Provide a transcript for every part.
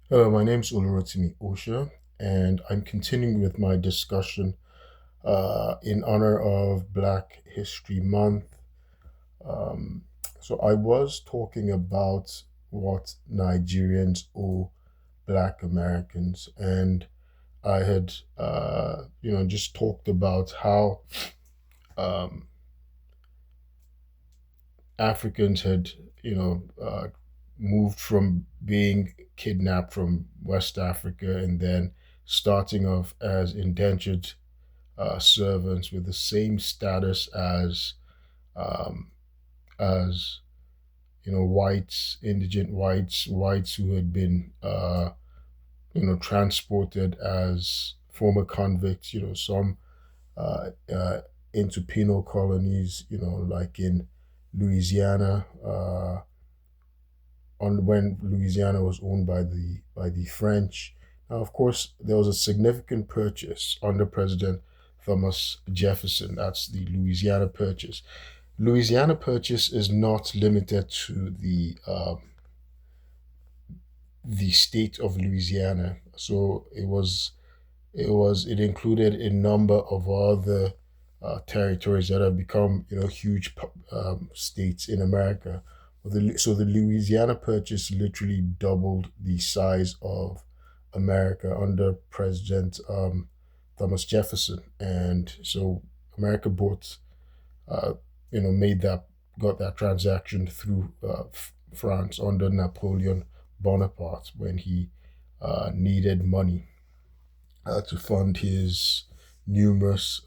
Hello, my name's Osha, and I'm continuing with my discussion in honor of Black History Month. Um, so I was talking about what Nigerians owe Black Americans, and I had, just talked about how um, Africans had, moved from being kidnapped from West Africa and then starting off as indentured servants with the same status um, as whites, indigent whites, whites who had been transported as former convicts. Some uh, uh, into penal colonies. Like in Louisiana. On when Louisiana was owned by the French. Now, of course, there was a significant purchase under President Thomas Jefferson. That's the Louisiana Purchase. Louisiana Purchase is not limited to the state of Louisiana. So it included a number of other territories that have become huge states in America. So the Louisiana Purchase literally doubled the size of America under President Thomas Jefferson, and so America bought, uh, made that got that transaction through France under Napoleon Bonaparte when he needed money to fund his numerous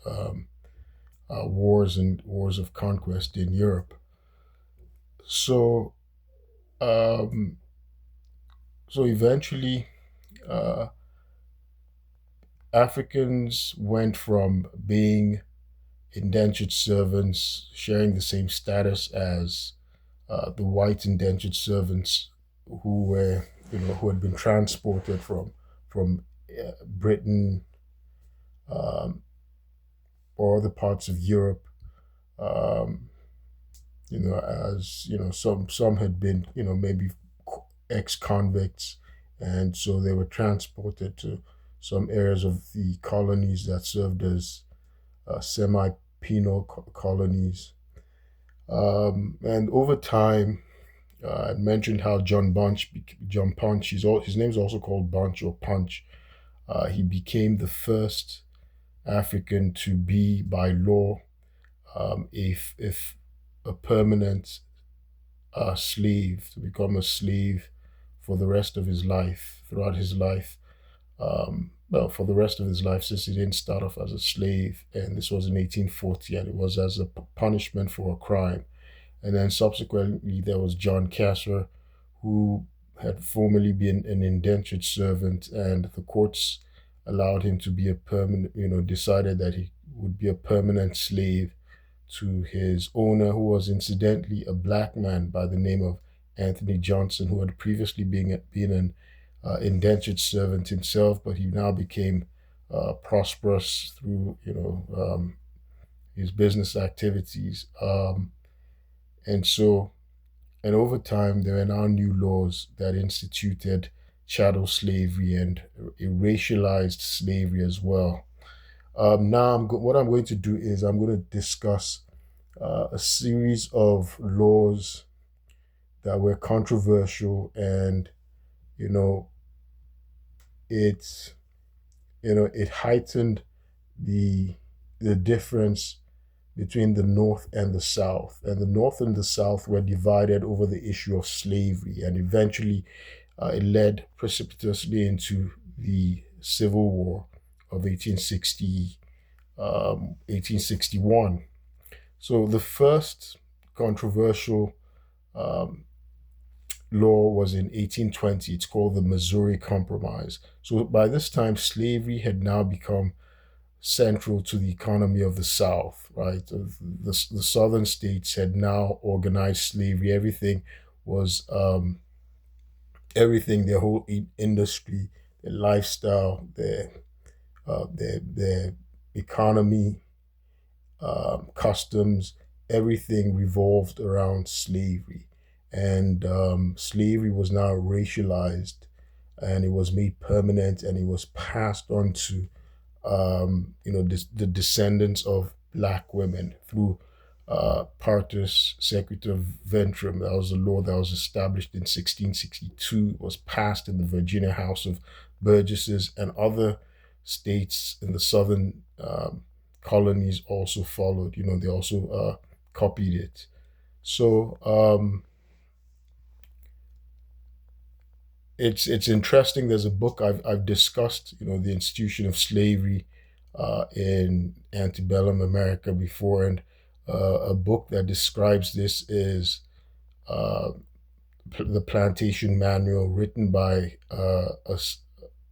wars of conquest in Europe. So, um, so eventually, uh, Africans went from being indentured servants, sharing the same status as the white indentured servants who had been transported from Britain um, or other parts of Europe. Um, as some had been, maybe ex-convicts, and so they were transported to some areas of the colonies that served as semi-penal colonies. And over time, I mentioned how John Punch, his name's also called Bunch or Punch. He became the first African to be, by law, if a permanent slave, to become a slave for the rest of his life, throughout his life. Well, for the rest of his life, since he didn't start off as a slave, and this was in 1840, and it was as a punishment for a crime. And then subsequently, there was John Casser, who had formerly been an indentured servant, and the courts allowed him to be a permanent, decided that he would be a permanent slave to his owner, who was incidentally a black man by the name of Anthony Johnson, who had previously been an indentured servant himself, but he now became prosperous through his business activities. And so, and over time, there are now new laws that instituted chattel slavery and a racialized slavery as well. Now, what I'm going to do is I'm going to discuss a series of laws that were controversial, and you know it's it heightened the difference between the North and the South, and the North and the South were divided over the issue of slavery, and eventually it led precipitously into the Civil War of 1861. So the first controversial um, law was in 1820. It's called the Missouri Compromise. So by this time, slavery had now become central to the economy of the South, right? The southern states had now organized slavery. Was everything, their whole industry, their lifestyle, their economy, customs, everything revolved around slavery. And slavery was now racialized and it was made permanent, and it was passed on to the descendants of black women through Partus Sequitur Ventrum. That was a law that was established in 1662, was passed in the Virginia House of Burgesses, and other states in the southern colonies also followed. They also copied it. So it's interesting. There's a book I've discussed, the institution of slavery in antebellum America before, and a book that describes this is uh, the Plantation Manual, written by a,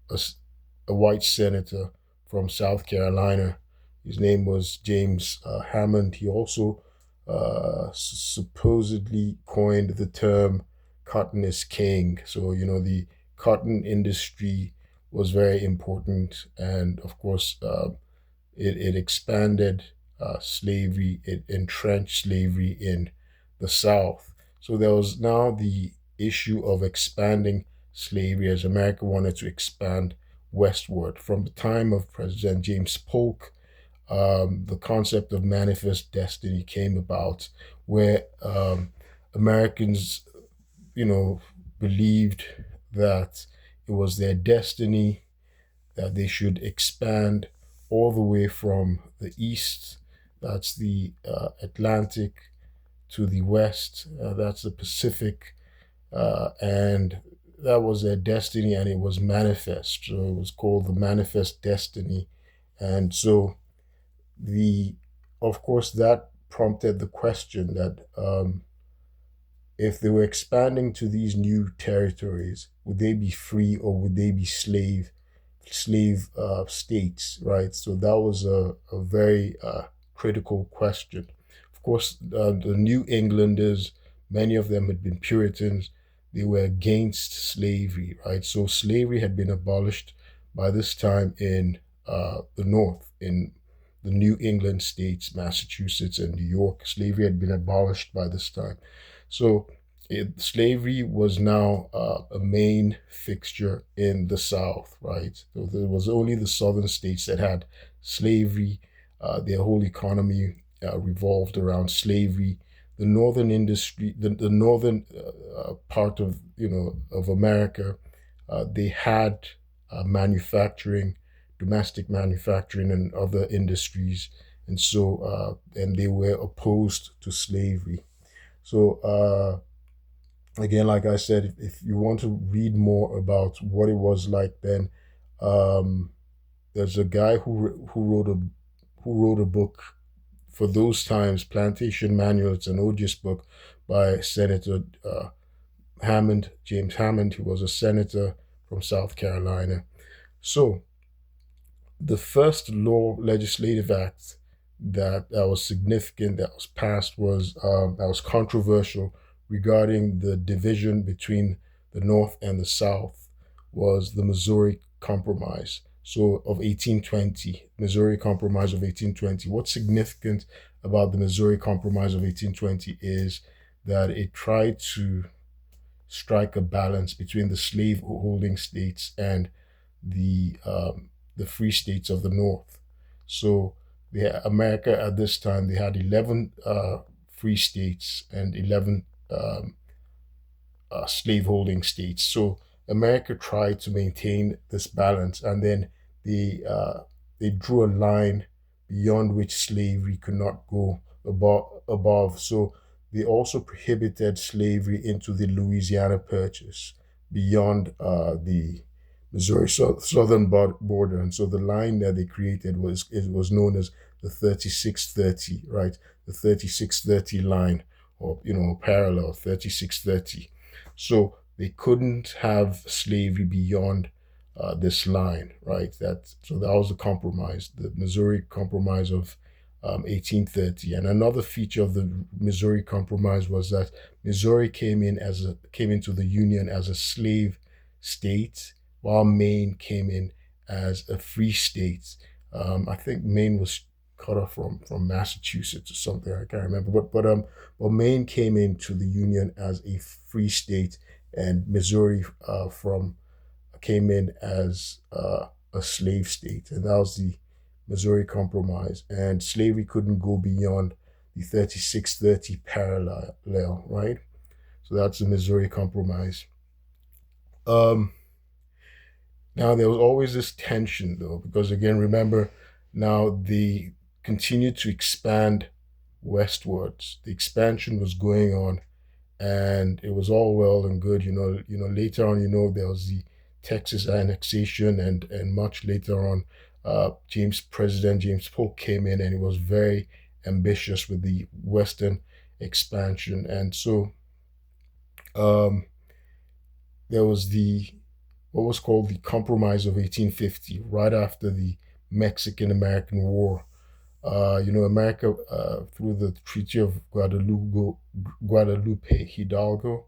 a white senator from South Carolina. His name was James Hammond. He also supposedly coined the term cotton is king. So, the cotton industry was very important. And of course, it expanded slavery, it entrenched slavery in the South. So there was now the issue of expanding slavery, as America wanted to expand westward. From the time of President James Polk, the concept of manifest destiny came about, where Americans, you know, believed that it was their destiny that they should expand all the way from the east, that's the Atlantic, to the west, that's the Pacific, and that was their destiny, and it was manifest. So it was called the manifest destiny. And so the of course that prompted the question that if they were expanding to these new territories, would they be free or would they be slave states, right? So that was a very critical question. Of course, the New Englanders, many of them had been Puritans. They were against slavery, right? So slavery had been abolished by this time in the North, in the New England states, Massachusetts and New York. Slavery had been abolished by this time. So slavery was now a main fixture in the South, right? So there was only the southern states that had slavery. Their whole economy revolved around slavery. The northern industry, the northern part of of America, they had manufacturing, domestic manufacturing, and other industries, and so and they were opposed to slavery. So again, like I said, if you want to read more about what it was like then, um, there's a guy who wrote a book for those times, Plantation Manual. It's an odious book by Senator Hammond, James Hammond. He was a senator from South Carolina. So the first legislative act that was significant, that was passed, was that was controversial, regarding the division between the North and the South, was the Missouri Compromise. So of 1820, Missouri Compromise of 1820. What's significant about the Missouri Compromise of 1820 is that it tried to strike a balance between the slave holding states and the free states of the North. So America at this time, they had 11 free states and 11 slaveholding states. So America tried to maintain this balance, and then they drew a line beyond which slavery could not go above. So they also prohibited slavery into the Louisiana Purchase beyond the Missouri southern border, and so the line that they created was known as the 3630, right? The 3630 line, or parallel 3630. So they couldn't have slavery beyond this line, right? That was the compromise, the Missouri Compromise of 1830. And another feature of the Missouri Compromise was that Missouri came into the Union as a slave state, while Maine came in as a free state. I think Maine was cut off from Massachusetts or something. I can't remember, but Maine came into the Union as a free state, and Missouri from came in as a slave state, and that was the Missouri Compromise. And slavery couldn't go beyond the 3630 parallel, right? So that's the Missouri Compromise. Um, Now there was always this tension though, because again, remember, now they continued to expand westwards. The expansion was going on, and it was all well and good. Later on, there was the Texas annexation, and much later on, President James Polk came in, and he was very ambitious with the Western expansion, and so um, there was the what was called the Compromise of 1850, right after the Mexican American War. America, through the Treaty of Guadalupe Hidalgo,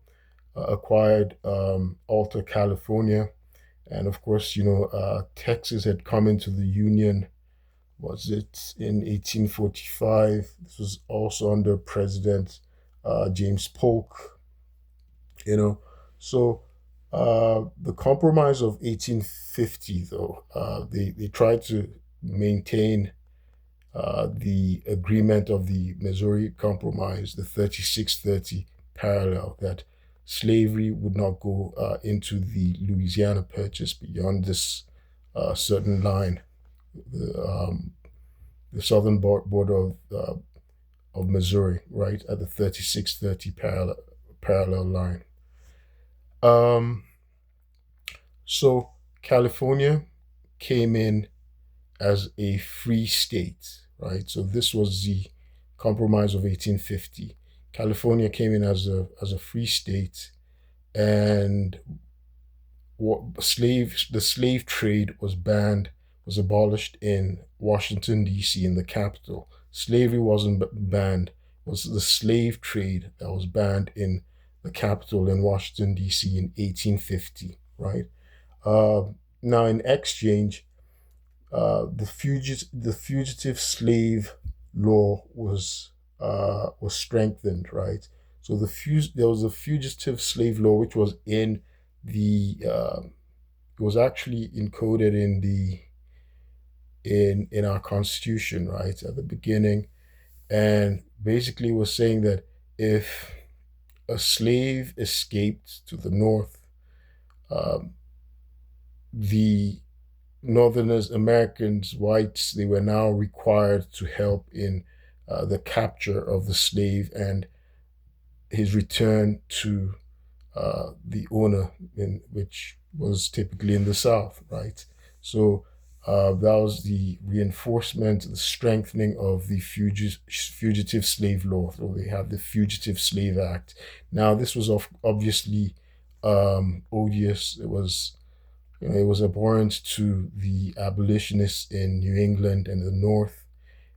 acquired Alta California. And of course, Texas had come into the Union, was it in 1845? This was also under President James Polk, you know. So the Compromise of 1850, though, they tried to maintain the agreement of the Missouri Compromise, the 3630 parallel, that slavery would not go into the Louisiana Purchase beyond this certain line, the, um, the southern border of Missouri, right at the 3630 parallel line. Um, so California came in as a free state, right? So this was the Compromise of 1850. California came in as a free state, and the slave trade was banned, was abolished in Washington D.C., in the capital. Slavery wasn't banned; it was the slave trade that was banned in the capital in Washington D.C. in 1850, right? Uh, Now, in exchange, the fugitive slave law was strengthened, right? So there was a fugitive slave law which was in the it was actually encoded in the in our constitution, right, at the beginning, and basically was saying that if a slave escaped to the north, um, the Northerners, Americans, whites, they were now required to help in the capture of the slave and his return to the owner, which was typically in the South, right? So that was the reinforcement, the strengthening of the fugitive slave law. So they have the Fugitive Slave Act. Now, this was obviously odious. It was abhorrent to the abolitionists in New England and the North,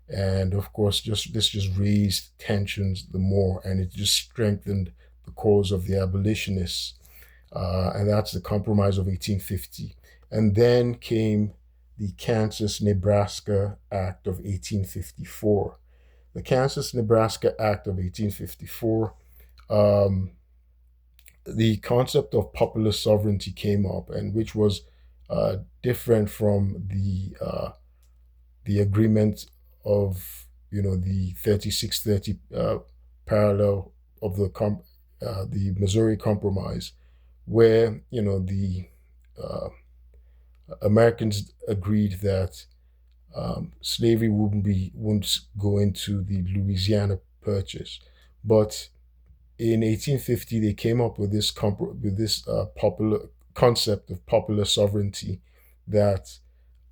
and of course, just raised tensions the more, and it just strengthened the cause of the abolitionists, and that's the Compromise of 1850. And then came the Kansas-Nebraska Act of 1854. The Kansas-Nebraska Act of 1854. Um, the concept of popular sovereignty came up, and which was different from the agreement of the 3630 parallel of the Missouri Compromise, where the uh, Americans agreed that slavery wouldn't go into the Louisiana Purchase, but in 1850 they came up with this popular concept of popular sovereignty, that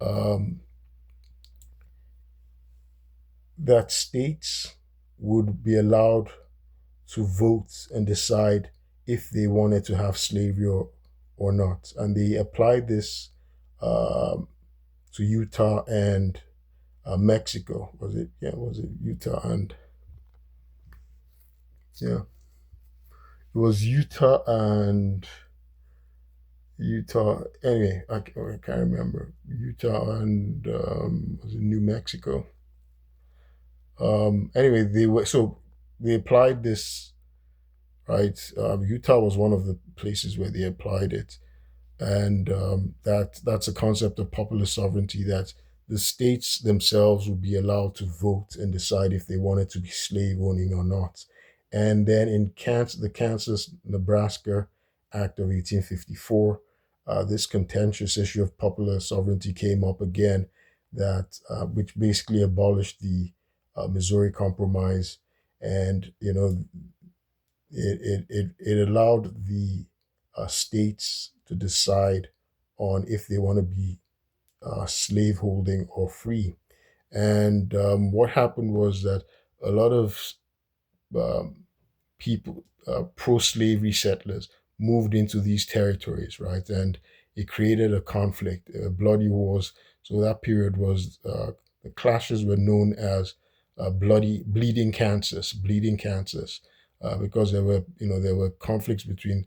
um, that states would be allowed to vote and decide if they wanted to have slavery or not, and they applied this um, to Utah and Mexico. Was it? Yeah, was it Utah and yeah? It was Utah and Utah. Anyway, I can't remember. Utah and was it New Mexico? Anyway, they applied this, right. Utah was one of the places where they applied it, and that's a concept of popular sovereignty, that the states themselves would be allowed to vote and decide if they wanted to be slave owning or not. And then in the Kansas Nebraska Act of 1854, this contentious issue of popular sovereignty came up again, that which basically abolished the Missouri Compromise, and it allowed the states to decide on if they want to be slaveholding or free. And what happened was that a lot of um, people, pro-slavery settlers, moved into these territories, right? And it created a conflict, bloody wars. So that period was the clashes were known as bleeding Kansas, because there were conflicts between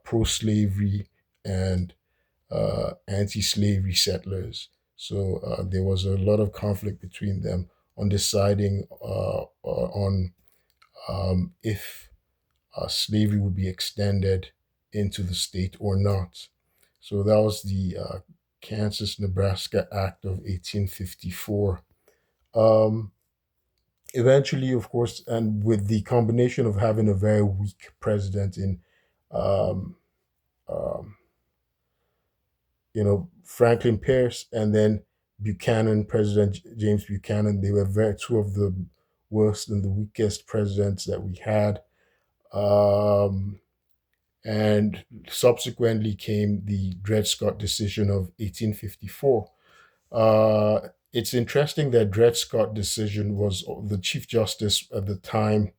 pro-slavery and anti-slavery settlers. So there was a lot of conflict between them on deciding on if slavery would be extended into the state or not. So that was the Kansas Nebraska Act of 1854. Um, Eventually, of course, and with the combination of having a very weak president in um, um, Franklin Pierce, and then Buchanan, President James Buchanan. They were two of the worst and the weakest presidents that we had. Um, and subsequently came the Dred Scott decision of 1854. It's interesting that Dred Scott decision was the Chief Justice at the time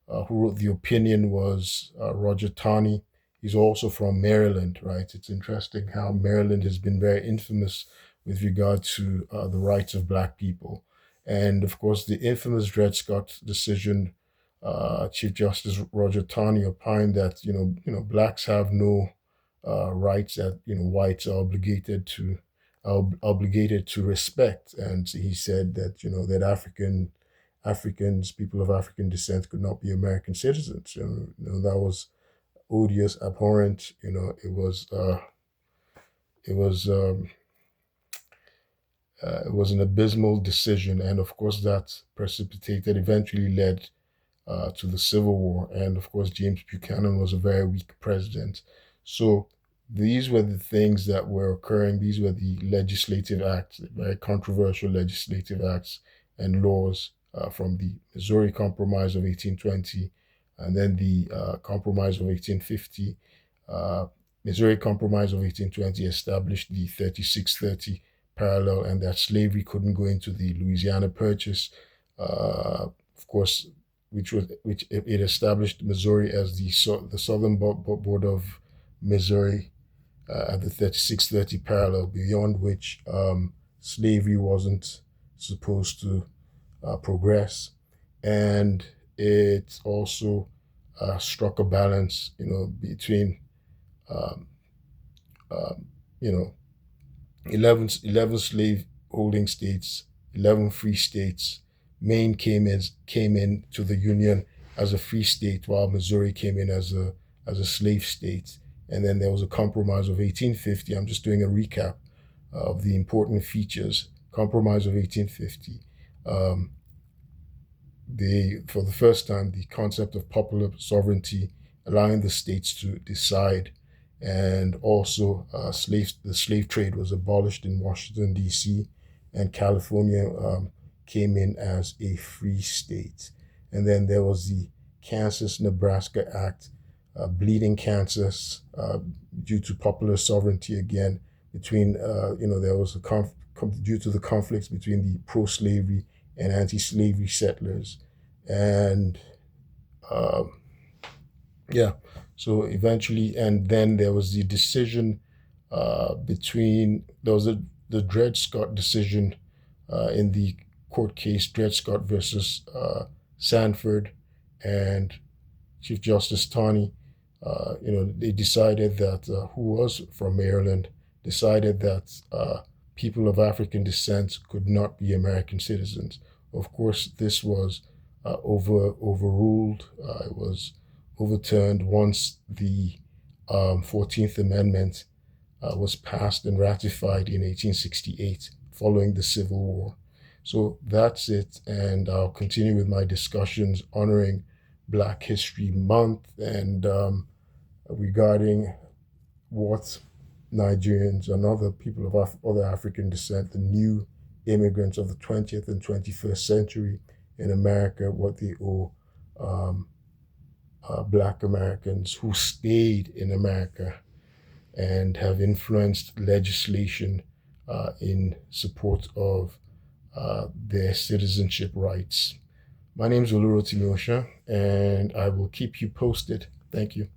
who wrote the opinion was Roger Taney. He's also from Maryland, right? It's interesting how Maryland has been very infamous with regard to the rights of Black people. And of course, the infamous Dred Scott decision, Chief Justice Roger Taney opined that blacks have no rights that whites are obligated to respect. And he said that that Africans, people of African descent, could not be American citizens. That was odious, abhorrent. It was it was an abysmal decision, and of course that precipitated, eventually led to the Civil War. And of course, James Buchanan was a very weak president. So these were the things that were occurring. These were the legislative acts, very controversial legislative acts and laws from the Missouri Compromise of 1820, and then the Compromise of 1850. Uh, Missouri Compromise of 1820 established the 3630 parallel, and that slavery couldn't go into the Louisiana Purchase. Of course, which it established Missouri as the southern border of Missouri at the 3630 parallel, beyond which slavery wasn't supposed to progress. And it also struck a balance, between um, um, you know 11 slave holding states, 11 free states. Maine came in to the Union as a free state, while Missouri came in as a slave state. And then there was a compromise of 1850. I'm just doing a recap of the important features. Compromise of 1850. Um, for the first time, the concept of popular sovereignty, allowing the states to decide. And also, the slave trade was abolished in Washington, D.C., and California came in as a free state. And then there was the Kansas Nebraska Act, bleeding Kansas, due to popular sovereignty again, between, there was due to the conflicts between the pro slavery and anti slavery settlers. And um, yeah, so eventually, and then there was the decision there was the Dred Scott decision in the court case, Dred Scott versus Sanford, and Chief Justice Taney. They decided that, who was from Maryland, decided that people of African descent could not be American citizens. Of course, this was overruled. It was overturned once the 14th Amendment was passed and ratified in 1868 following the Civil War. So that's it, and I'll continue with my discussions honoring Black History Month and regarding what Nigerians and other people of other African descent, the new immigrants of the 20th and 21st century in America, what they owe um, Black Americans who stayed in America and have influenced legislation in support of their citizenship rights. My name is Olurotimi Osha, and I will keep you posted. Thank you.